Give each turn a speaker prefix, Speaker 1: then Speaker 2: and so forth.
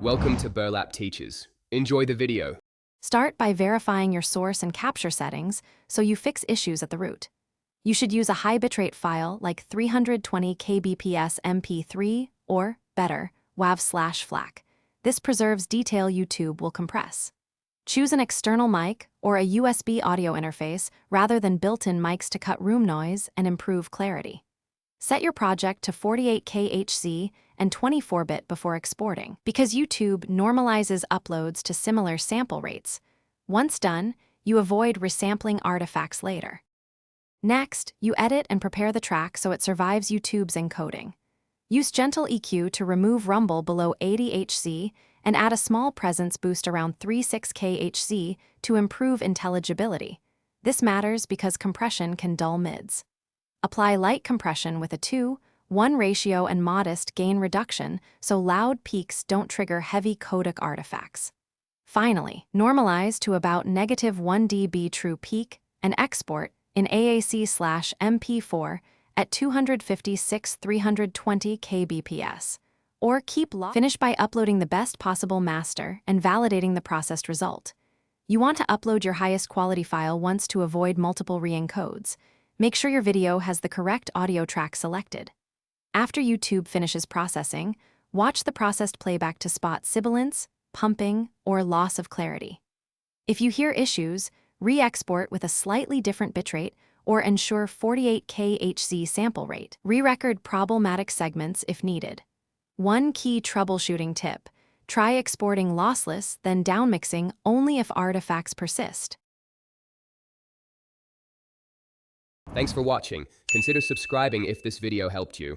Speaker 1: Welcome to Burlap Teachers. Enjoy the video.
Speaker 2: Start by verifying your source and capture settings so you fix issues at the root. You should use a high bitrate file like 320 kbps MP3 or, better, WAV/FLAC. This preserves detail YouTube will compress. Choose an external mic or a USB audio interface rather than built-in mics to cut room noise and improve clarity. Set your project to 48K HC and 24-bit before exporting, because YouTube normalizes uploads to similar sample rates. Once done, you avoid resampling artifacts later. Next, you edit and prepare the track so it survives YouTube's encoding. Use gentle EQ to remove rumble below 80 HC and add a small presence boost around 36K HC to improve intelligibility. This matters because compression can dull mids. Apply light compression with a 2:1 ratio and modest gain reduction so loud peaks don't trigger heavy codec artifacts. Finally, normalize to about -1 dB true peak and export in AAC/MP4 at 256-320 kbps. Or keep low. Finish by uploading the best possible master and validating the processed result. You want to upload your highest quality file once to avoid multiple re-encodes. Make sure your video has the correct audio track selected. After YouTube finishes processing, watch the processed playback to spot sibilance, pumping, or loss of clarity. If you hear issues, re-export with a slightly different bitrate or ensure 48K HC sample rate. Re-record problematic segments if needed. One key troubleshooting tip: try exporting lossless, then downmixing only if artifacts persist.
Speaker 1: Thanks for watching. Consider subscribing if this video helped you.